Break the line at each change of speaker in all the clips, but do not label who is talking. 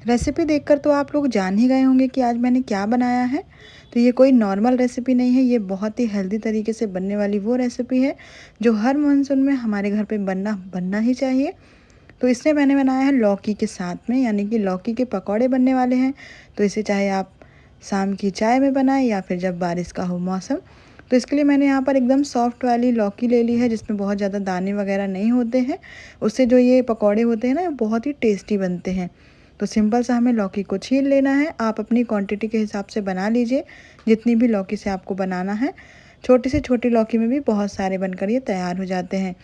Recipe देखकर तो आप लोग जान ही गए होंगे कि आज मैंने क्या बनाया है। तो ये कोई नॉर्मल रेसिपी नहीं है, ये बहुत ही हेल्दी तरीके से बनने वाली वो रेसिपी है जो हर मानसून में हमारे घर पे बनना बनना ही चाहिए। तो इसमें मैंने बनाया है लौकी के साथ में, यानी कि लौकी के पकौड़े बनने वाले हैं। तो इसे चाहे आप शाम की चाय में बनाएं या फिर जब बारिश का हो मौसम। तो इसके लिए मैंने यहाँ पर एकदम सॉफ्ट वाली लौकी ले ली है, जिसमें बहुत ज़्यादा दाने वगैरह नहीं होते हैं। उससे जो ये पकौड़े होते हैं ना, बहुत ही टेस्टी बनते हैं। तो सिंपल सा हमें लौकी को छील लेना है। आप अपनी क्वांटिटी के हिसाब से बना लीजिए, जितनी भी लौकी से आपको बनाना है। छोटी से छोटी लौकी में भी बहुत सारे बनकर ये तैयार हो जाते हैं।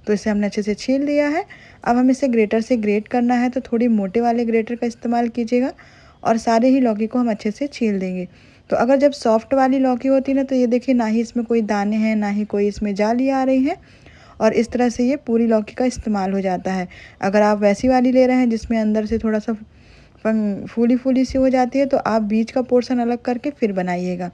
तो इसे हमने अच्छे से छील लिया है। अब हम इसे ग्रेटर से ग्रेट करना है, तो थोड़ी मोटे वाले ग्रेटर का इस्तेमाल कीजिएगा और सारे ही लौकी को हम अच्छे से छील देंगे। तो अगर जब सॉफ्ट वाली लौकी होती है ना, तो ये देखिए ना ही इसमें कोई दाने हैं, ना ही कोई इसमें जाली आ रही है, और इस तरह से ये पूरी लौकी का इस्तेमाल हो जाता है। अगर आप वैसी वाली ले रहे हैं जिसमें अंदर से थोड़ा सा फूली फूली सी हो जाती है, तो आप बीज का पोर्शन अलग करके फिर बनाइएगा।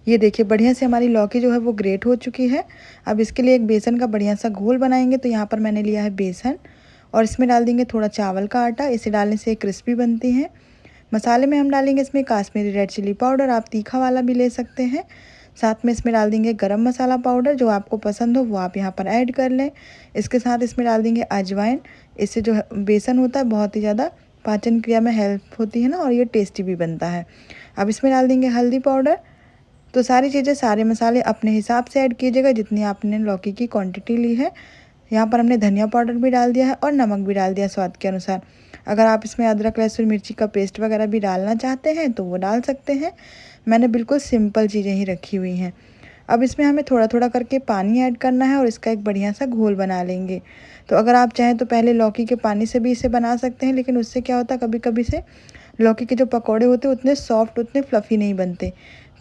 ये देखिए बढ़िया से हमारी लौकी जो है वो ग्रेट हो चुकी है। अब इसके लिए एक बेसन का बढ़िया सा घोल बनाएंगे। तो यहाँ पर मैंने लिया है बेसन और इसमें डाल देंगे थोड़ा चावल का आटा। इसे डालने से क्रिस्पी बनती है। मसाले में हम डालेंगे इसमें काश्मीरी रेड चिली पाउडर, आप तीखा वाला भी ले सकते हैं। साथ में इसमें डाल देंगे गरम मसाला पाउडर, जो आपको पसंद हो वो आप यहाँ पर ऐड कर लें। इसके साथ इसमें डाल देंगे अजवाइन। इससे जो बेसन होता है बहुत ही ज़्यादा पाचन क्रिया में हेल्प होती है ना, और ये टेस्टी भी बनता है। अब इसमें डाल देंगे हल्दी पाउडर। तो सारी चीज़ें, सारे मसाले अपने हिसाब से ऐड कीजिएगा जितनी आपने लौकी की क्वांटिटी ली है। यहाँ पर हमने धनिया पाउडर भी डाल दिया है और नमक भी डाल दिया स्वाद के अनुसार। अगर आप इसमें अदरक लहसुन मिर्ची का पेस्ट वगैरह भी डालना चाहते हैं तो वो डाल सकते हैं। मैंने बिल्कुल सिंपल चीज़ें ही रखी हुई हैं। अब इसमें हमें थोड़ा थोड़ा करके पानी ऐड करना है और इसका एक बढ़िया सा घोल बना लेंगे। तो अगर आप चाहें तो पहले लौकी के पानी से भी इसे बना सकते हैं, लेकिन उससे क्या होता है, कभी कभी से लौकी के जो पकौड़े होते हैं उतने सॉफ्ट, उतने फ्लफ़ी नहीं बनते।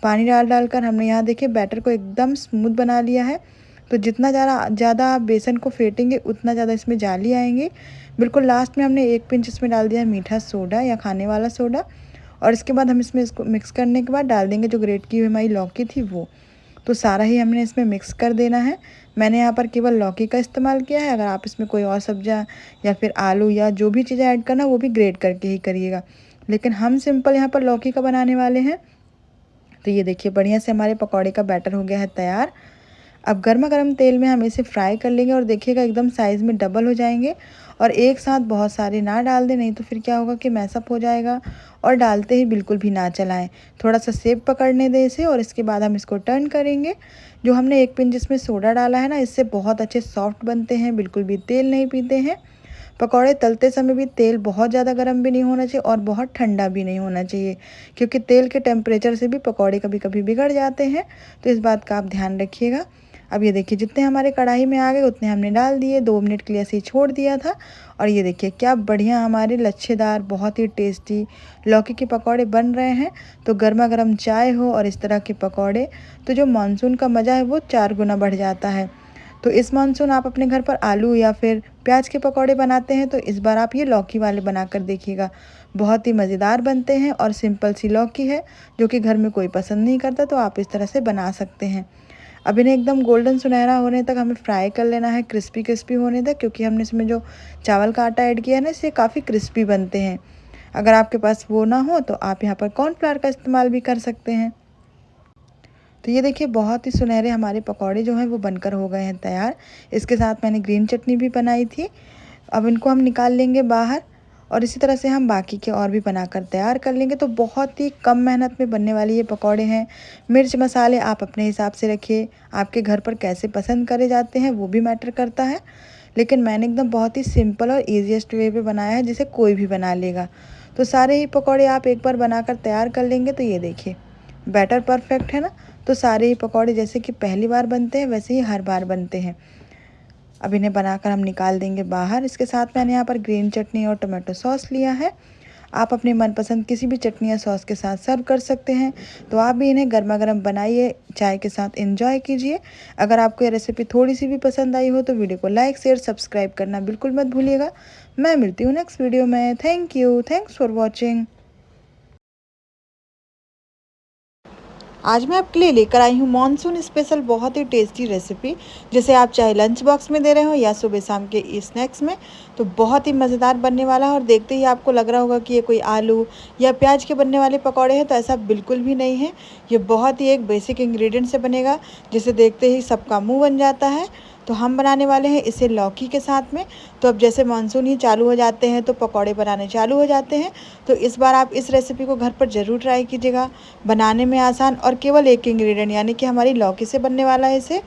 पानी डाल डालकर हमने यहाँ देखिए बैटर को एकदम स्मूथ बना लिया है। तो जितना ज़्यादा आप बेसन को फेंटेंगे उतना ज़्यादा इसमें जाली आएंगी। बिल्कुल लास्ट में हमने 1 पिंच इसमें डाल दिया है मीठा सोडा या खाने वाला सोडा। और इसके बाद हम इसमें इसको मिक्स करने के बाद डाल देंगे जो ग्रेट की हुई हमारी लौकी थी वो। तो सारा ही हमने इसमें मिक्स कर देना है। मैंने यहाँ पर केवल लौकी का इस्तेमाल किया है। अगर आप इसमें कोई और सब्जियाँ या फिर आलू या जो भी चीज़ें ऐड करना वो भी ग्रेट करके ही करिएगा, लेकिन हम सिंपल यहाँ पर लौकी का बनाने वाले हैं। तो ये देखिए बढ़िया से हमारे पकौड़े का बैटर हो गया है तैयार। अब गर्मा गर्म तेल में हम इसे फ्राई कर लेंगे और देखिएगा एकदम साइज़ में डबल हो जाएंगे। और एक साथ बहुत सारे ना डाल दें, नहीं तो फिर क्या होगा कि मैसअप हो जाएगा। और डालते ही बिल्कुल भी ना चलाएं, थोड़ा सा सेब पकड़ने दें इसे और इसके बाद हम इसको टर्न करेंगे। जो हमने 1 पिंच इसमें सोडा डाला है ना, इससे बहुत अच्छे सॉफ्ट बनते हैं, बिल्कुल भी तेल नहीं पीते हैं। पकौड़े तलते समय भी तेल बहुत ज़्यादा गर्म भी नहीं होना चाहिए और बहुत ठंडा भी नहीं होना चाहिए, क्योंकि तेल के टेम्परेचर से भी पकौड़े कभी कभी बिगड़ जाते हैं। तो इस बात का आप ध्यान रखिएगा। अब ये देखिए जितने हमारे कढ़ाई में आ गए उतने हमने डाल दिए। 2 मिनट के लिए ऐसे ही छोड़ दिया था। और ये देखिए क्या बढ़िया हमारे लच्छेदार, बहुत ही टेस्टी लौकी के पकौड़े बन रहे हैं। तो गर्मा गर्म चाय हो और इस तरह के पकौड़े, तो जो मानसून का मज़ा है वो 4 गुना बढ़ जाता है। तो इस मानसून आप अपने घर पर आलू या फिर प्याज के पकौड़े बनाते हैं तो इस बार आप ये लौकी वाले बनाकर देखिएगा। बहुत ही मज़ेदार बनते हैं और सिंपल सी लौकी है जो कि घर में कोई पसंद नहीं करता, तो आप इस तरह से बना सकते हैं। अब इन्हें एकदम गोल्डन सुनहरा होने तक हमें फ्राई कर लेना है, क्रिस्पी क्रिस्पी होने तक, क्योंकि हमने इसमें जो चावल का आटा ऐड किया है ना, इससे काफ़ी क्रिस्पी बनते हैं। अगर आपके पास वो ना हो तो आप यहाँ पर कॉर्नफ्लावर का इस्तेमाल भी कर सकते हैं। तो ये देखिए बहुत ही सुनहरे हमारे पकौड़े जो हैं वो बनकर हो गए हैं तैयार। इसके साथ मैंने ग्रीन चटनी भी बनाई थी। अब इनको हम निकाल लेंगे बाहर और इसी तरह से हम बाकी के और भी बनाकर तैयार कर लेंगे। तो बहुत ही कम मेहनत में बनने वाली ये पकौड़े हैं। मिर्च मसाले आप अपने हिसाब से रखिए, आपके घर पर कैसे पसंद करे जाते हैं वो भी मैटर करता है। लेकिन मैंने एकदम बहुत ही सिंपल और ईजीएस्ट वे पे बनाया है, जिसे कोई भी बना लेगा। तो सारे ही पकौड़े आप एक बार बनाकर तैयार कर लेंगे। तो ये देखिए बैटर परफेक्ट है ना। तो सारे ही पकौड़े जैसे कि पहली बार बनते हैं वैसे ही हर बार बनते हैं। अब इन्हें बनाकर हम निकाल देंगे बाहर। इसके साथ मैंने यहाँ पर ग्रीन चटनी और टमाटो सॉस लिया है। आप अपनी मनपसंद किसी भी चटनी या सॉस के साथ सर्व कर सकते हैं। तो आप भी इन्हें गर्मा गर्म बनाइए, चाय के साथ एंजॉय कीजिए। अगर आपको ये रेसिपी थोड़ी सी भी पसंद आई हो तो वीडियो को लाइक शेयर सब्सक्राइब करना बिल्कुल मत भूलिएगा। मैं मिलती हूँ नेक्स्ट वीडियो में। Thank you, thanks for watching. आज मैं आपके लिए लेकर आई हूँ मॉनसून स्पेशल बहुत ही टेस्टी रेसिपी, जिसे आप चाहे लंच बॉक्स में दे रहे हो या सुबह शाम के स्नैक्स में, तो बहुत ही मज़ेदार बनने वाला है। और देखते ही आपको लग रहा होगा कि ये कोई आलू या प्याज के बनने वाले पकौड़े हैं, तो ऐसा बिल्कुल भी नहीं है। ये बहुत ही एक बेसिक इंग्रेडिएंट से बनेगा, जिसे देखते ही सबका मुँह बन जाता है। तो हम बनाने वाले हैं इसे लौकी के साथ में। तो अब जैसे मानसून ही चालू हो जाते हैं तो पकौड़े बनाने चालू हो जाते हैं। तो इस बार आप इस रेसिपी को घर पर ज़रूर ट्राई कीजिएगा। बनाने में आसान और केवल एक इंग्रेडिएंट यानी कि हमारी लौकी से बनने वाला है इसे।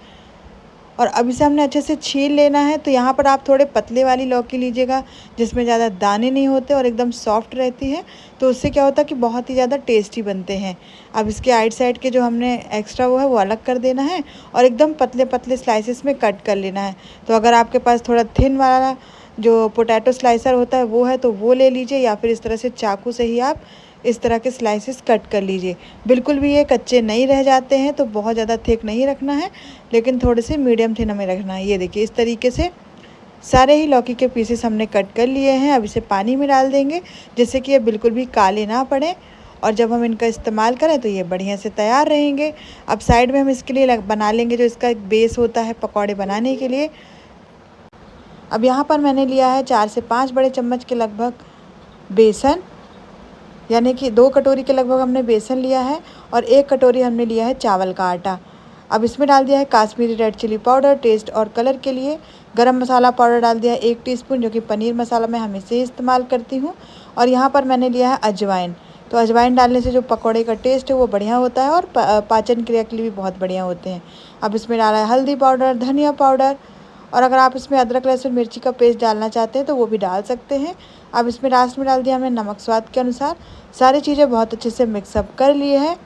और अब इसे हमने अच्छे से छील लेना है। तो यहाँ पर आप थोड़े पतले वाली लौकी लीजिएगा, जिसमें ज़्यादा दाने नहीं होते और एकदम सॉफ्ट रहती है। तो उससे क्या होता है कि बहुत ही ज़्यादा टेस्टी बनते हैं। अब इसके आइट साइड के जो हमने एक्स्ट्रा वो है वो अलग कर देना है और एकदम पतले पतले स्लाइसेस में कट कर लेना है। तो अगर आपके पास थोड़ा थिन वाला जो पोटैटो स्लाइसर होता है वो है तो वो ले लीजिए, या फिर इस तरह से चाकू से ही आप इस तरह के स्लाइसेस कट कर लीजिए। बिल्कुल भी ये कच्चे नहीं रह जाते हैं। तो बहुत ज़्यादा थिक नहीं रखना है, लेकिन थोड़े से मीडियम थिन हमें रखना है। ये देखिए इस तरीके से सारे ही लौकी के पीसेस हमने कट कर लिए हैं। अब इसे पानी में डाल देंगे, जिससे कि ये बिल्कुल भी काले ना पड़े, और जब हम इनका इस्तेमाल करें तो ये बढ़िया से तैयार रहेंगे। अब साइड में हम इसके लिए बना लेंगे जो इसका एक बेस होता है पकौड़े बनाने के लिए। अब यहाँ पर मैंने लिया है 4 से 5 बड़े चम्मच के लगभग बेसन, यानी कि 2 कटोरी के लगभग हमने बेसन लिया है, और 1 कटोरी हमने लिया है चावल का आटा। अब इसमें डाल दिया है Kashmiri red chilli powder taste और कलर के लिए। गरम मसाला पाउडर डाल दिया है 1 टीस्पून, जो कि पनीर मसाला मैं हमेशा इस्तेमाल करती हूँ। और यहाँ पर मैंने लिया है अजवाइन। तो अजवाइन डालने से जो पकौड़े का टेस्ट है वो बढ़िया होता है, और पाचन क्रिया के लिए भी बहुत बढ़िया होते हैं। अब इसमें डाला है हल्दी पाउडर, धनिया पाउडर, और अगर आप इसमें अदरक लहसुन मिर्ची का पेस्ट डालना चाहते हैं तो वो भी डाल सकते हैं। अब इसमें लास्ट में डाल दिया हमने नमक स्वाद के अनुसार। सारी चीज़ें बहुत अच्छे से मिक्सअप कर लिए हैं।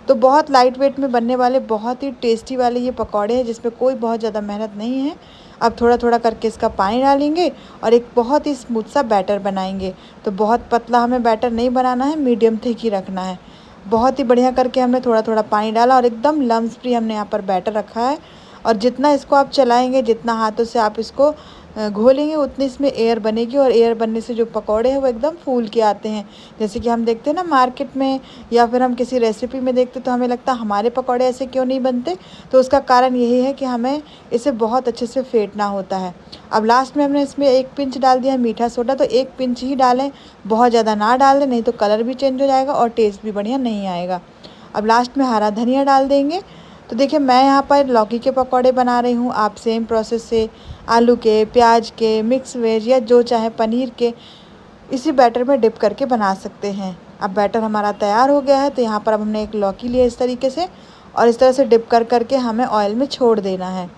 तो बहुत लाइट वेट में बनने वाले बहुत ही टेस्टी वाले ये पकौड़े हैं, जिसमें कोई बहुत ज़्यादा मेहनत नहीं है। अब थोड़ा थोड़ा करके इसका पानी डालेंगे और एक बहुत ही स्मूथ सा बैटर बनाएंगे। तो बहुत पतला हमें बैटर नहीं बनाना है, मीडियम थिक ही रखना है। बहुत ही बढ़िया करके हमने थोड़ा थोड़ा पानी डाला और एकदम लम्स फ्री हमने यहाँ पर बैटर रखा है। और जितना इसको आप चलाएंगे, जितना हाथों से आप इसको घोलेंगे, उतनी इसमें एयर बनेगी, और एयर बनने से जो पकौड़े हैं वो एकदम फूल के आते हैं। जैसे कि हम देखते हैं ना मार्केट में, या फिर हम किसी रेसिपी में देखते तो हमें लगता है हमारे पकौड़े ऐसे क्यों नहीं बनते। तो उसका कारण यही है कि हमें इसे बहुत अच्छे से फेंटना होता है। अब लास्ट में हमने इसमें 1 पिंच डाल दिया मीठा सोडा। तो 1 पिंच ही डालें, बहुत ज़्यादा ना डाल दें, नहीं तो कलर भी चेंज हो जाएगा और टेस्ट भी बढ़िया नहीं आएगा। अब लास्ट में हरा धनिया डाल देंगे। तो देखिए मैं यहाँ पर लौकी के पकौड़े बना रही हूँ। आप सेम प्रोसेस से आलू के, प्याज के, मिक्स वेज या जो चाहे पनीर के, इसी बैटर में डिप करके बना सकते हैं। अब बैटर हमारा तैयार हो गया है। तो यहाँ पर अब हमने एक लौकी लिया इस तरीके से, और इस तरह से डिप कर करके हमें ऑयल में छोड़ देना है।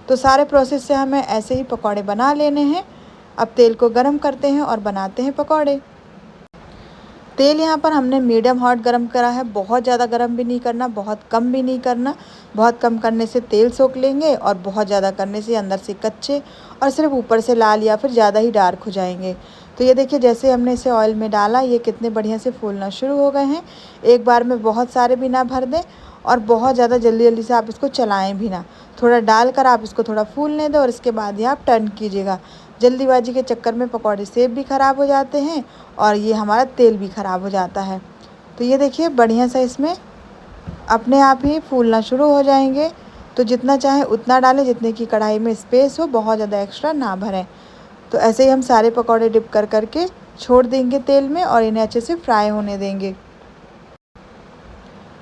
तो सारे प्रोसेस से हमें ऐसे ही पकौड़े बना लेने हैं। अब तेल को गर्म करते हैं और बनाते हैं पकौड़े। तेल यहाँ पर हमने मीडियम हॉट गरम करा है। बहुत ज़्यादा गरम भी नहीं करना, बहुत कम भी नहीं करना। बहुत कम करने से तेल सोख लेंगे, और बहुत ज़्यादा करने से अंदर से कच्चे और सिर्फ ऊपर से लाल या फिर ज़्यादा ही डार्क हो जाएंगे। तो ये देखिए जैसे हमने इसे ऑयल में डाला, ये कितने बढ़िया से फूलना शुरू हो गए हैं। एक बार में बहुत सारे भी ना भर दें, और बहुत ज़्यादा जल्दी जल्दी से आप इसको चलाएँ भी ना। थोड़ा डालकर आप इसको थोड़ा फूलने दें, और इसके बाद ही आप टर्न कीजिएगा। जल्दीबाजी के चक्कर में पकौड़े सेब भी ख़राब हो जाते हैं, और ये हमारा तेल भी ख़राब हो जाता है। तो ये देखिए बढ़िया सा इसमें अपने आप ही फूलना शुरू हो जाएंगे। तो जितना चाहे उतना डालें, जितने की कढ़ाई में स्पेस हो, बहुत ज़्यादा एक्स्ट्रा ना भरें। तो ऐसे ही हम सारे पकौड़े डिप कर करके छोड़ देंगे तेल में, और इन्हें अच्छे से फ्राई होने देंगे।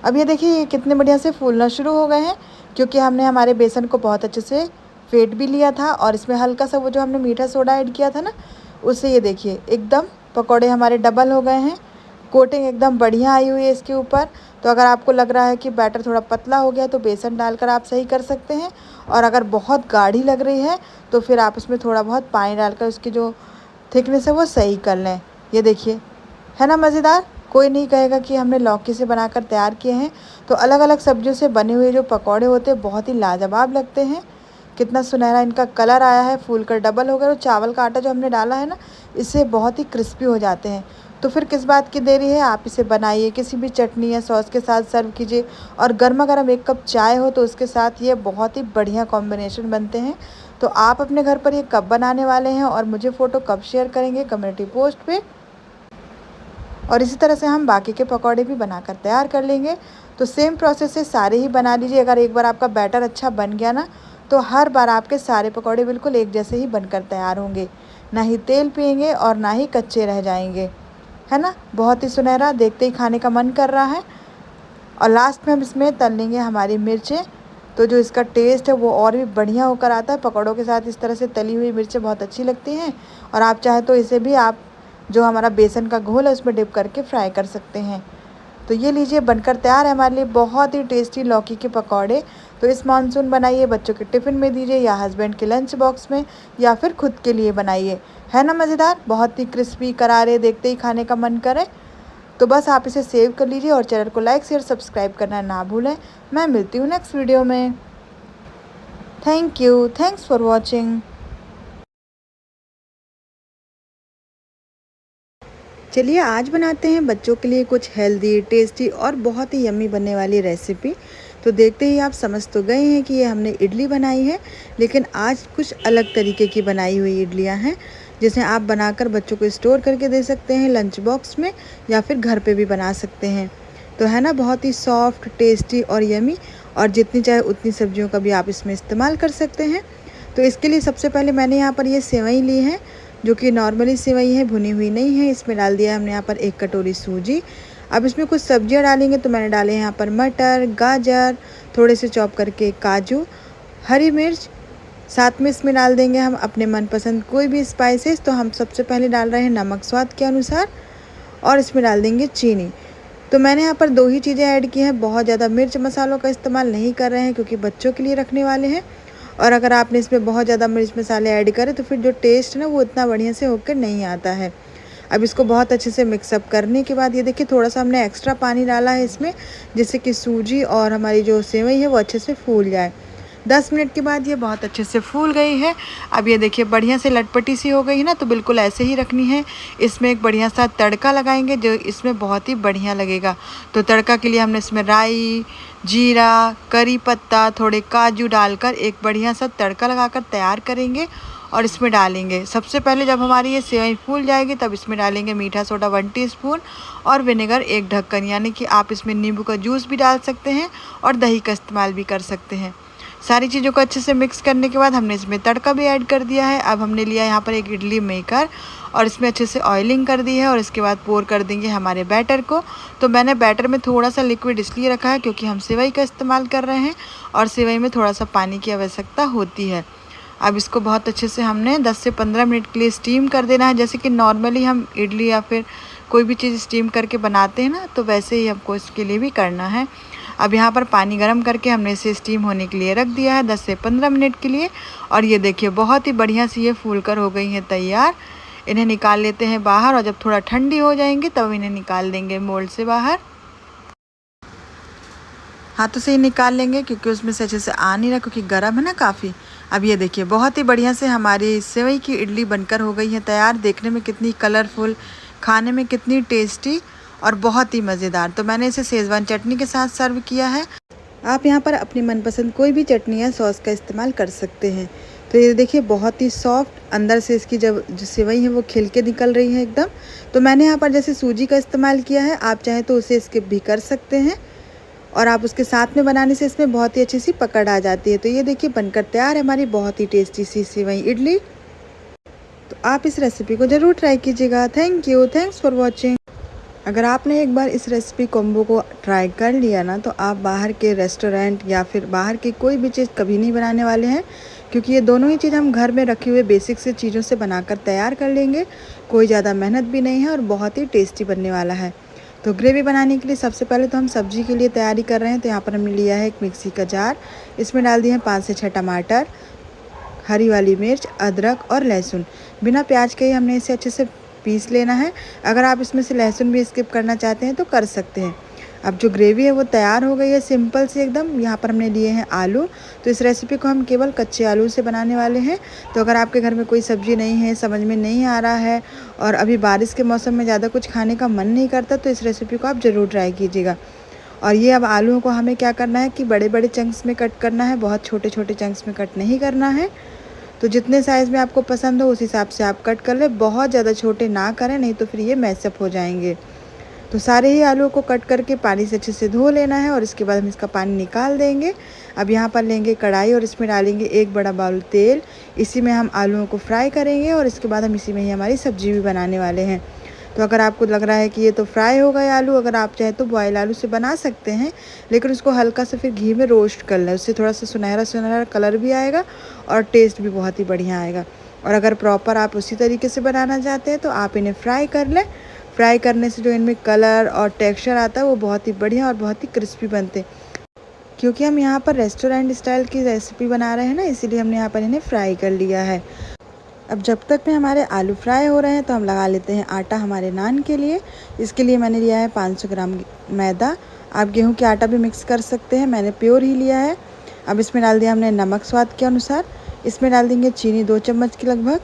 अब ये देखिए ये कितने बढ़िया से फूलना शुरू हो गए हैं, क्योंकि हमने हमारे बेसन को बहुत अच्छे से फेंट भी लिया था, और इसमें हल्का सा वो जो हमने मीठा सोडा ऐड किया था ना, उससे ये देखिए एकदम पकौड़े हमारे डबल हो गए हैं। कोटिंग एकदम बढ़िया आई हुई है इसके ऊपर। तो अगर आपको लग रहा है कि बैटर थोड़ा पतला हो गया, तो बेसन डालकर आप सही कर सकते हैं। और अगर बहुत गाढ़ी लग रही है, तो फिर आप इसमें थोड़ा बहुत पानी डालकर उसकी जो थिकनेस है वो सही कर लें। ये देखिए है ना मज़ेदार। कोई नहीं कहेगा कि हमने लौकी से बनाकर तैयार किए हैं। तो अलग अलग सब्जियों से बने हुए जो पकौड़े होते हैं बहुत ही लाजवाब लगते हैं। कितना सुनहरा इनका कलर आया है, फूल कर डबल हो गया। और चावल का आटा जो हमने डाला है ना, इससे बहुत ही क्रिस्पी हो जाते हैं। तो फिर किस बात की देरी है, आप इसे बनाइए, किसी भी चटनी या सॉस के साथ सर्व कीजिए, और गर्मा गर्म 1 कप चाय हो तो उसके साथ ये बहुत ही बढ़िया कॉम्बिनेशन बनते हैं। तो आप अपने घर पर ये कब बनाने वाले हैं, और मुझे फ़ोटो कब शेयर करेंगे कम्युनिटी पोस्ट पे, और इसी तरह से हम बाकी के पकौड़े भी बनाकर तैयार कर लेंगे। तो सेम प्रोसेस से सारे ही बना लीजिए। अगर एक बार आपका बैटर अच्छा बन गया ना, तो हर बार आपके सारे पकौड़े बिल्कुल एक जैसे ही बनकर तैयार होंगे, ना ही तेल पिएंगे और ना ही कच्चे रह जाएंगे, है ना। बहुत ही सुनहरा, देखते ही खाने का मन कर रहा है। और लास्ट में हम इसमें तल लेंगे हमारी मिर्चें। तो जो इसका टेस्ट है वो और भी बढ़िया होकर आता है। पकौड़ों के साथ इस तरह से तली हुई मिर्चें बहुत अच्छी लगती हैं। और आप चाहे तो इसे भी आप जो हमारा बेसन का घोल है उसमें डिप करके फ्राई कर सकते हैं। तो ये लीजिए, बनकर तैयार है हमारे लिए बहुत ही टेस्टी लौकी के पकौड़े। तो इस मानसून बनाइए, बच्चों के टिफ़िन में दीजिए या हस्बैंड के लंच बॉक्स में, या फिर खुद के लिए बनाइए। है ना मज़ेदार, बहुत ही क्रिस्पी करारे, देखते ही खाने का मन करे। तो बस आप इसे सेव कर लीजिए और चैनल को लाइक शेयर सब्सक्राइब करना ना भूलें। मैं मिलती हूँ नेक्स्ट वीडियो में। Thank you, thanks for watching. चलिए आज बनाते हैं बच्चों के लिए कुछ हेल्दी, टेस्टी और बहुत ही यम्मी बनने वाली रेसिपी। तो देखते ही आप समझ तो गए हैं कि ये हमने इडली बनाई है, लेकिन आज कुछ अलग तरीके की बनाई हुई इडलियां हैं, जिसे आप बनाकर बच्चों को स्टोर करके दे सकते हैं लंच बॉक्स में, या फिर घर पे भी बना सकते हैं। तो है ना, बहुत ही सॉफ्ट, टेस्टी और यमी, और जितनी चाहे उतनी सब्जियों का भी आप इसमें इस्तेमाल कर सकते हैं। तो इसके लिए सबसे पहले मैंने यहाँ पर ये सेवई ली है, जो कि नॉर्मली सेवई है, भुनी हुई नहीं है। इसमें डाल दिया है हमने यहाँ पर 1 कटोरी सूजी। अब इसमें कुछ सब्जियाँ डालेंगे, तो मैंने डाले हैं यहाँ पर मटर, गाजर, थोड़े से चॉप करके काजू, हरी मिर्च। साथ में इसमें डाल देंगे हम अपने मनपसंद कोई भी स्पाइसेस। तो हम सबसे पहले डाल रहे हैं नमक स्वाद के अनुसार, और इसमें डाल देंगे चीनी। तो मैंने यहाँ पर 2 ही चीज़ें ऐड की हैं, बहुत ज़्यादा मिर्च मसालों का इस्तेमाल नहीं कर रहे हैं, क्योंकि बच्चों के लिए रखने वाले हैं। और अगर आपने इसमें बहुत ज़्यादा मिर्च मसाले ऐड करें तो फिर जो टेस्ट है ना, वो इतना बढ़िया से होकर नहीं आता है। अब इसको बहुत अच्छे से मिक्सअप करने के बाद ये देखिए, थोड़ा सा हमने एक्स्ट्रा पानी डाला है इसमें, जिससे कि सूजी और हमारी जो सेवई है वो अच्छे से फूल जाए। 10 मिनट के बाद ये बहुत अच्छे से फूल गई है। अब ये देखिए बढ़िया से लटपटी सी हो गई है ना, तो बिल्कुल ऐसे ही रखनी है। इसमें एक बढ़िया सा तड़का लगाएंगे, जो इसमें बहुत ही बढ़िया लगेगा। तो तड़का के लिए हमने इसमें राई, जीरा, करी पत्ता, थोड़े काजू डालकर एक बढ़िया सा तड़का लगाकर तैयार करेंगे और इसमें डालेंगे। सबसे पहले जब हमारी ये सेवई फूल जाएगी, तब इसमें डालेंगे मीठा सोडा 1 टीस्पून और विनेगर 1 ढक्कन, यानी कि आप इसमें नींबू का जूस भी डाल सकते हैं और दही का इस्तेमाल भी कर सकते हैं। सारी चीज़ों को अच्छे से मिक्स करने के बाद हमने इसमें तड़का भी ऐड कर दिया है। अब हमने लिया यहाँ पर एक इडली मेकर और इसमें अच्छे से ऑयलिंग कर दी है, और इसके बाद पोर कर देंगे हमारे बैटर को। तो मैंने बैटर में थोड़ा सा लिक्विड इसलिए रखा है क्योंकि हम सेवई का इस्तेमाल कर रहे हैं, और सेवई में थोड़ा सा पानी की आवश्यकता होती है। अब इसको बहुत अच्छे से हमने 10 से 15 मिनट के लिए स्टीम कर देना है। जैसे कि नॉर्मली हम इडली या फिर कोई भी चीज़ स्टीम करके बनाते हैं ना, तो वैसे ही हमको इसके लिए भी करना है। अब यहाँ पर पानी गर्म करके हमने इसे स्टीम होने के लिए रख दिया है 10 से 15 मिनट के लिए। और ये देखिए बहुत ही बढ़िया सी ये फूल कर हो गई हैं तैयार। इन्हें निकाल लेते हैं बाहर, और जब थोड़ा ठंडी हो जाएंगी तब इन्हें निकाल देंगे मोल्ड से बाहर। हाथों से ही निकाल लेंगे, क्योंकि उसमें से अच्छे से आ नहीं रहा, क्योंकि गर्म है ना काफ़ी। अब ये देखिए बहुत ही बढ़िया से हमारी सेवई की इडली बनकर हो गई है तैयार। देखने में कितनी कलरफुल, खाने में कितनी टेस्टी और बहुत ही मज़ेदार। तो मैंने इसे शेज़वान चटनी के साथ सर्व किया है। आप यहाँ पर अपनी मनपसंद कोई भी चटनी या सॉस का इस्तेमाल कर सकते हैं। तो ये देखिए बहुत ही सॉफ्ट, अंदर से इसकी जब जो सेवई है वो खिल के निकल रही है एकदम। तो मैंने यहाँ पर जैसे सूजी का इस्तेमाल किया है, आप चाहें तो उसे स्किप भी कर सकते हैं, और आप उसके साथ में बनाने से इसमें बहुत ही अच्छी सी पकड़ आ जाती है। तो ये देखिए बनकर तैयार है हमारी बहुत ही टेस्टी सी सेवई इडली। तो आप इस रेसिपी को ज़रूर ट्राई कीजिएगा। Thank you, thanks for watching. अगर आपने एक बार इस रेसिपी कॉम्बो को ट्राई कर लिया ना, तो आप बाहर के रेस्टोरेंट या फिर बाहर की कोई भी चीज़ कभी नहीं बनाने वाले हैं, क्योंकि ये दोनों ही चीज़ हम घर में रखे हुए बेसिक से चीज़ों से बनाकर तैयार कर लेंगे। कोई ज़्यादा मेहनत भी नहीं है और बहुत ही टेस्टी बनने वाला है। तो ग्रेवी बनाने के लिए सबसे पहले तो हम सब्जी के लिए तैयारी कर रहे हैं। तो यहाँ पर हमने लिया है एक मिक्सी का जार, इसमें डाल दिए हैं 5 से 6 टमाटर, हरी वाली मिर्च, अदरक और लहसुन। बिना प्याज के ही हमने इसे अच्छे से पीस लेना है। अगर आप इसमें से लहसुन भी स्किप करना चाहते हैं तो कर सकते हैं। अब जो ग्रेवी है वो तैयार हो गई है सिंपल से एकदम। यहाँ पर हमने लिए हैं आलू। तो इस रेसिपी को हम केवल कच्चे आलू से बनाने वाले हैं। तो अगर आपके घर में कोई सब्ज़ी नहीं है, समझ में नहीं आ रहा है, और अभी बारिश के मौसम में ज़्यादा कुछ खाने का मन नहीं करता, तो इस रेसिपी को आप ज़रूर ट्राई कीजिएगा। और ये अब आलूओं को हमें क्या करना है कि बड़े बड़े चंक्स में कट करना है, बहुत छोटे छोटे चंक्स में कट नहीं करना है। तो जितने साइज़ में आपको पसंद हो उस हिसाब से आप कट कर लें। बहुत ज़्यादा छोटे ना करें, नहीं तो फिर ये मैसअप हो जाएंगे। तो सारे ही आलूओं को कट करके पानी से अच्छे से धो लेना है और इसके बाद हम इसका पानी निकाल देंगे। अब यहाँ पर लेंगे कढ़ाई और इसमें डालेंगे 1 बड़ा बाउल तेल। इसी में हम आलूओं को फ्राई करेंगे और इसके बाद हम इसी में ही हमारी सब्जी भी बनाने वाले हैं। तो अगर आपको लग रहा है कि ये तो फ्राई हो गए आलू, अगर आप चाहे तो बॉयल आलू से बना सकते हैं, लेकिन उसको हल्का सा फिर घी में रोस्ट कर लें। उससे थोड़ा सा सुनहरा सुनहरा कलर भी आएगा और टेस्ट भी बहुत ही बढ़िया आएगा। और अगर प्रॉपर आप उसी तरीके से बनाना चाहते हैं तो आप इन्हें फ्राई कर लें। फ्राई करने से जो इनमें कलर और टेक्सचर आता है वो बहुत ही बढ़िया और बहुत ही क्रिस्पी बनते हैं। क्योंकि हम यहाँ पर रेस्टोरेंट स्टाइल की रेसिपी बना रहे हैं ना, इसीलिए हमने यहाँ पर इन्हें फ्राई कर लिया है। अब जब तक में हमारे आलू फ्राई हो रहे हैं तो हम लगा लेते हैं आटा हमारे नान के लिए। इसके लिए मैंने लिया है 500 ग्राम मैदा। आप गेहूं के आटा भी मिक्स कर सकते हैं, मैंने प्योर ही लिया है। अब इसमें डाल दिया हमने नमक स्वाद के अनुसार। इसमें डाल देंगे चीनी 2 चम्मच के लगभग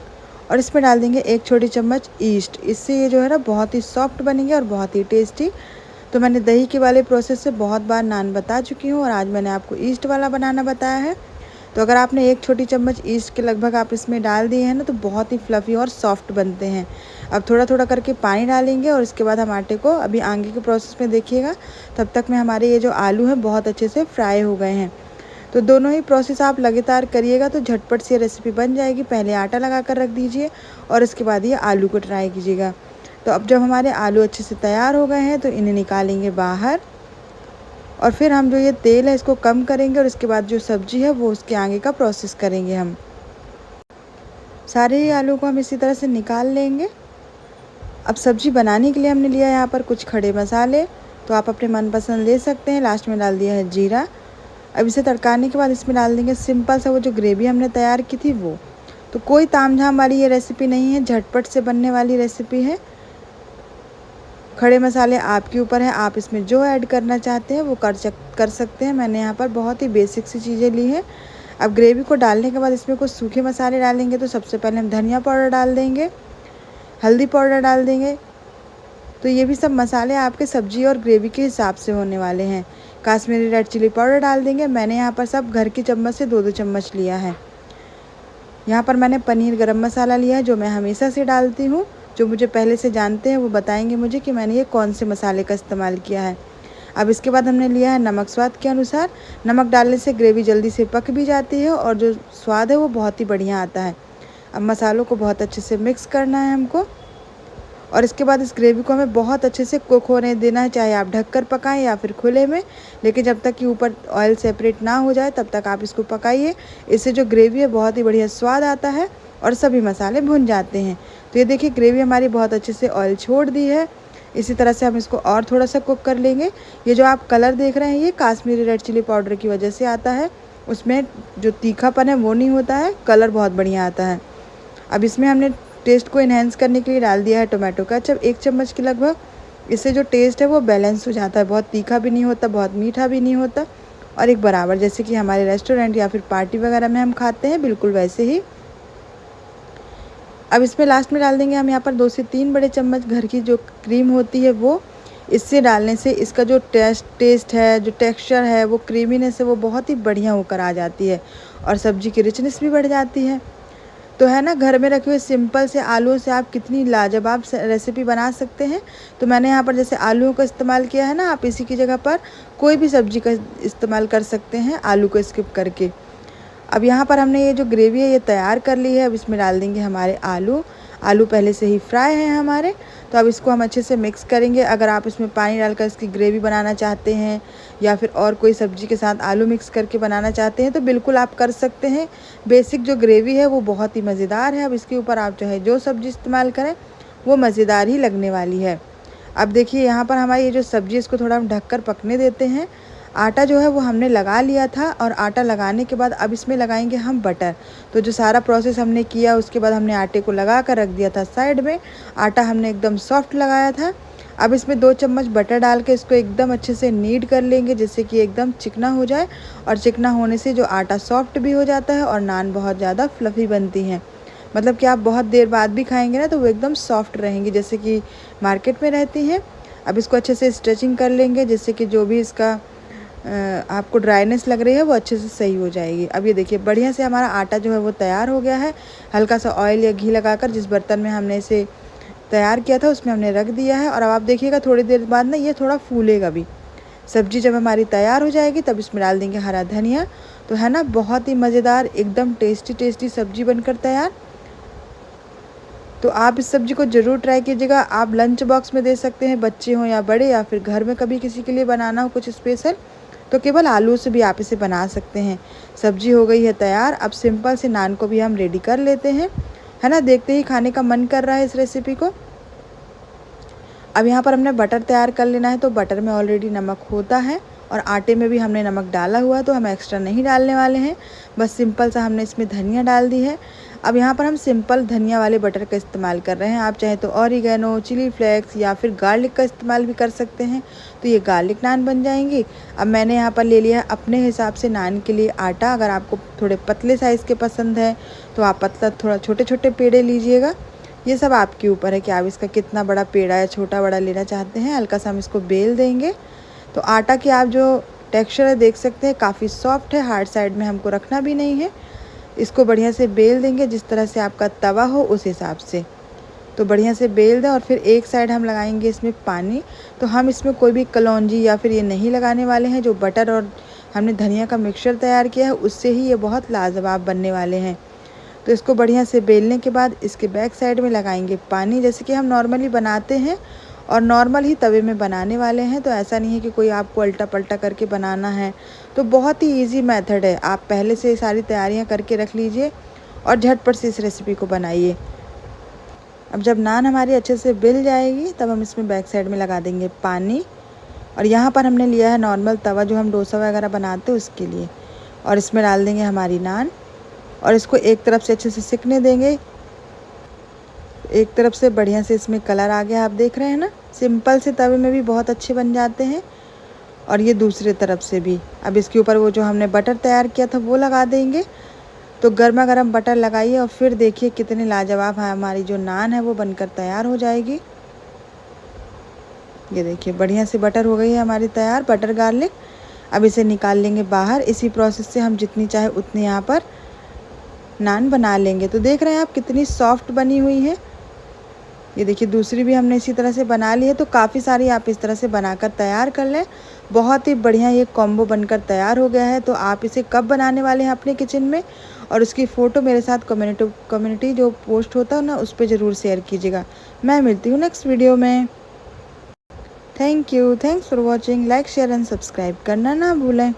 और इसमें डाल देंगे 1 छोटी चम्मच ईस्ट। इससे ये जो है ना बहुत ही सॉफ्ट बनेंगे और बहुत ही टेस्टी। तो मैंने दही के वाले प्रोसेस से बहुत बार नान बता चुकी हूँ और आज मैंने आपको ईस्ट वाला बनाना बताया है। तो अगर आपने 1 छोटी चम्मच ईस्ट के लगभग आप इसमें डाल दिए हैं ना, तो बहुत ही फ्लफ़ी और सॉफ्ट बनते हैं। अब थोड़ा थोड़ा करके पानी डालेंगे और इसके बाद हम आटे को अभी आगे के प्रोसेस में देखिएगा। तब तक में हमारे ये जो आलू हैं बहुत अच्छे से फ्राई हो गए हैं। तो दोनों ही प्रोसेस आप लगातार करिएगा तो झटपट से रेसिपी बन जाएगी। पहले आटा लगा कर रख दीजिए और इसके बाद ये आलू को ट्राई कीजिएगा। तो अब जब हमारे आलू अच्छे से तैयार हो गए हैं तो इन्हें निकालेंगे बाहर और फिर हम जो ये तेल है इसको कम करेंगे और इसके बाद जो सब्जी है वो उसके आगे का प्रोसेस करेंगे। हम सारे ही आलू को हम इसी तरह से निकाल लेंगे। अब सब्जी बनाने के लिए हमने लिया यहाँ पर कुछ खड़े मसाले, तो आप अपने मनपसंद ले सकते हैं। लास्ट में डाल दिया है जीरा। अब इसे तड़काने के बाद इसमें डाल देंगे सिंपल सा वो जो ग्रेवी हमने तैयार की थी वो। तो कोई तामझाम वाली ये रेसिपी नहीं है, झटपट से बनने वाली रेसिपी है। खड़े मसाले आपके ऊपर है, आप इसमें जो ऐड करना चाहते हैं वो कर सकते हैं। मैंने यहाँ पर बहुत ही बेसिक सी चीज़ें ली हैं। अब ग्रेवी को डालने के बाद इसमें कुछ सूखे मसाले डालेंगे। तो सबसे पहले हम धनिया पाउडर डाल देंगे, हल्दी पाउडर डाल देंगे। तो ये भी सब मसाले आपके सब्जी और ग्रेवी के हिसाब से होने वाले हैं। काश्मीरी रेड चिली पाउडर डाल देंगे। मैंने यहाँ पर सब घर की चम्मच से 2-2 चम्मच लिया है। यहाँ पर मैंने पनीर गरम मसाला लिया है जो मैं हमेशा से डालती हूँ। जो मुझे पहले से जानते हैं वो बताएंगे मुझे कि मैंने ये कौन से मसाले का इस्तेमाल किया है। अब इसके बाद हमने लिया है नमक स्वाद के अनुसार। नमक डालने से ग्रेवी जल्दी से पक भी जाती है और जो स्वाद है वो बहुत ही बढ़िया आता है। अब मसालों को बहुत अच्छे से मिक्स करना है हमको और इसके बाद इस ग्रेवी को हमें बहुत अच्छे से कुक होने देना है, चाहे आप ढककर पकाएं या फिर खुले में। लेकिन जब तक कि ऊपर ऑयल सेपरेट ना हो जाए तब तक आप इसको पकाइए। इससे जो ग्रेवी है बहुत ही बढ़िया स्वाद आता है और सभी मसाले भुन जाते हैं। तो ये देखिए ग्रेवी हमारी बहुत अच्छे से ऑयल छोड़ दी है। इसी तरह से हम इसको और थोड़ा सा कुक कर लेंगे। ये जो आप कलर देख रहे हैं ये काश्मीरी रेड चिली पाउडर की वजह से आता है। उसमें जो तीखापन है वो नहीं होता है, कलर बहुत बढ़िया आता है। अब इसमें हमने टेस्ट को इन्हेंस करने के लिए डाल दिया है टोमेटो केचप 1 चम्मच के लगभग। इससे जो टेस्ट है वो बैलेंस हो जाता है, बहुत तीखा भी नहीं होता, बहुत मीठा भी नहीं होता और एक बराबर, जैसे कि हमारे रेस्टोरेंट या फिर पार्टी वगैरह में हम खाते हैं बिल्कुल वैसे ही। अब इसमें लास्ट में डाल देंगे हम यहाँ पर 2 से 3 बड़े चम्मच घर की जो क्रीम होती है वो। इससे डालने से इसका जो टेस्ट है, जो टेक्सचर है, वो क्रीमीनेस है वो बहुत ही बढ़िया होकर आ जाती है और सब्जी की रिचनेस भी बढ़ जाती है। तो है ना, घर में रखे हुए सिंपल से आलूओं से आप कितनी लाजवाब रेसिपी बना सकते हैं। तो मैंने यहाँ पर जैसे आलूओं का इस्तेमाल किया है ना, आप इसी की जगह पर कोई भी सब्जी का इस्तेमाल कर सकते हैं आलू को स्किप करके। अब यहाँ पर हमने ये जो ग्रेवी है ये तैयार कर ली है। अब इसमें डाल देंगे हमारे आलू। आलू पहले से ही फ्राई हैं हमारे, तो अब इसको हम अच्छे से मिक्स करेंगे। अगर आप इसमें पानी डालकर इसकी ग्रेवी बनाना चाहते हैं या फिर और कोई सब्ज़ी के साथ आलू मिक्स करके बनाना चाहते हैं तो बिल्कुल आप कर सकते हैं। बेसिक जो ग्रेवी है वो बहुत ही मज़ेदार है। अब इसके ऊपर आप चाहे जो सब्ज़ी इस्तेमाल करें वो मज़ेदार ही लगने वाली है। अब देखिए यहाँ पर हमारी ये जो सब्ज़ी है इसको थोड़ा हम ढककर पकने देते हैं। आटा जो है वो हमने लगा लिया था और आटा लगाने के बाद अब इसमें लगाएंगे हम बटर। तो जो सारा प्रोसेस हमने किया उसके बाद हमने आटे को लगा कर रख दिया था साइड में। आटा हमने एकदम सॉफ्ट लगाया था। अब इसमें 2 चम्मच बटर डाल के इसको एकदम अच्छे से नीड कर लेंगे जिससे कि एकदम चिकना हो जाए। और चिकना होने से जो आटा सॉफ्ट भी हो जाता है और नान बहुत ज़्यादा फ्लफ़ी बनती हैं। मतलब कि आप बहुत देर बाद भी खाएंगे ना तो वो एकदम सॉफ्ट रहेंगी जैसे कि मार्केट में रहती हैं। अब इसको अच्छे से स्ट्रेचिंग कर लेंगे जिससे कि जो भी इसका आपको ड्राइनेस लग रही है वो अच्छे से सही हो जाएगी। अब ये देखिए बढ़िया से हमारा आटा जो है वो तैयार हो गया है। हल्का सा ऑयल या घी लगाकर जिस बर्तन में हमने इसे तैयार किया था उसमें हमने रख दिया है। और अब आप देखिएगा थोड़ी देर बाद ना ये थोड़ा फूलेगा भी। सब्जी जब हमारी तैयार हो जाएगी तब इसमें डाल देंगे हरा धनिया। तो है ना बहुत ही मज़ेदार एकदम टेस्टी सब्जी बनकर तैयार। तो आप इस सब्ज़ी को ज़रूर ट्राई कीजिएगा। आप लंच बॉक्स में दे सकते हैं, बच्चे हों या बड़े, या फिर घर में कभी किसी के लिए बनाना हो कुछ स्पेशल तो केवल आलू से भी आप इसे बना सकते हैं। सब्जी हो गई है तैयार। अब सिंपल से नान को भी हम रेडी कर लेते हैं, है ना। देखते ही खाने का मन कर रहा है इस रेसिपी को। अब यहाँ पर हमने बटर तैयार कर लेना है। तो बटर में ऑलरेडी नमक होता है और आटे में भी हमने नमक डाला हुआ है, तो हम एक्स्ट्रा नहीं डालने वाले हैं। बस सिंपल सा हमने इसमें धनिया डाल दी है। अब यहाँ पर हम सिंपल धनिया वाले बटर का इस्तेमाल कर रहे हैं। आप चाहे तो ऑरिगेनो, चिली फ्लेक्स या फिर गार्लिक का इस्तेमाल भी कर सकते हैं। तो ये गार्लिक नान बन जाएंगी। अब मैंने यहाँ पर ले लिया है अपने हिसाब से नान के लिए आटा। अगर आपको थोड़े पतले साइज़ के पसंद है तो आप पतला थोड़ा छोटे छोटे पेड़े लीजिएगा। ये सब आपके ऊपर है कि आप इसका कितना बड़ा पेड़ा या छोटा बड़ा लेना चाहते हैं। हल्का सा हम इसको बेल देंगे। तो आटा की आप जो टेक्सचर है देख सकते हैं, काफ़ी सॉफ्ट है, हार्ड साइड में हमको रखना भी नहीं है। इसको बढ़िया से बेल देंगे, जिस तरह से आपका तवा हो उस हिसाब से। तो बढ़िया से बेल दें और फिर एक साइड हम लगाएंगे इसमें पानी। तो हम इसमें कोई भी कलौंजी या फिर ये नहीं लगाने वाले हैं। जो बटर और हमने धनिया का मिक्सचर तैयार किया है उससे ही ये बहुत लाजवाब बनने वाले हैं। तो इसको बढ़िया से बेलने के बाद इसके बैक साइड में लगाएंगे पानी, जैसे कि हम नॉर्मली बनाते हैं और नॉर्मल ही तवे में बनाने वाले हैं। तो ऐसा नहीं है कि कोई आपको उल्टा पल्टा करके बनाना है। तो बहुत ही इजी मेथड है। आप पहले से सारी तैयारियां करके रख लीजिए और झटपट से इस रेसिपी को बनाइए। अब जब नान हमारी अच्छे से बिल जाएगी तब हम इसमें बैक साइड में लगा देंगे पानी। और यहाँ पर हमने लिया है नॉर्मल तवा जो हम डोसा वगैरह बनाते हैं उसके लिए। और इसमें डाल देंगे हमारी नान और इसको एक तरफ से अच्छे से सिकने देंगे। एक तरफ से बढ़िया से इसमें कलर आ गया, आप देख रहे हैं ना। सिंपल से तवे में भी बहुत अच्छे बन जाते हैं। और ये दूसरे तरफ से भी। अब इसके ऊपर वो जो हमने बटर तैयार किया था वो लगा देंगे। तो गर्मा गर्म बटर लगाइए और फिर देखिए कितने लाजवाब है हमारी जो नान है वो बनकर तैयार हो जाएगी। ये देखिए बढ़िया से बटर हो गई है हमारी तैयार, बटर गार्लिक। अब इसे निकाल लेंगे बाहर। इसी प्रोसेस से हम जितनी चाहे उतनी यहाँ पर नान बना लेंगे। तो देख रहे हैं आप कितनी सॉफ्ट बनी हुई है। ये देखिए दूसरी भी हमने इसी तरह से बना ली है। तो काफ़ी सारी आप इस तरह से बनाकर तैयार कर लें। बहुत ही बढ़िया ये कॉम्बो बनकर तैयार हो गया है। तो आप इसे कब बनाने वाले हैं अपने किचन में, और उसकी फ़ोटो मेरे साथ कम्युनिटी जो पोस्ट होता है ना उस पर ज़रूर शेयर कीजिएगा। मैं मिलती हूँ नेक्स्ट वीडियो में। Thank you, thanks for watching. Like share and subscribe करना ना भूलें।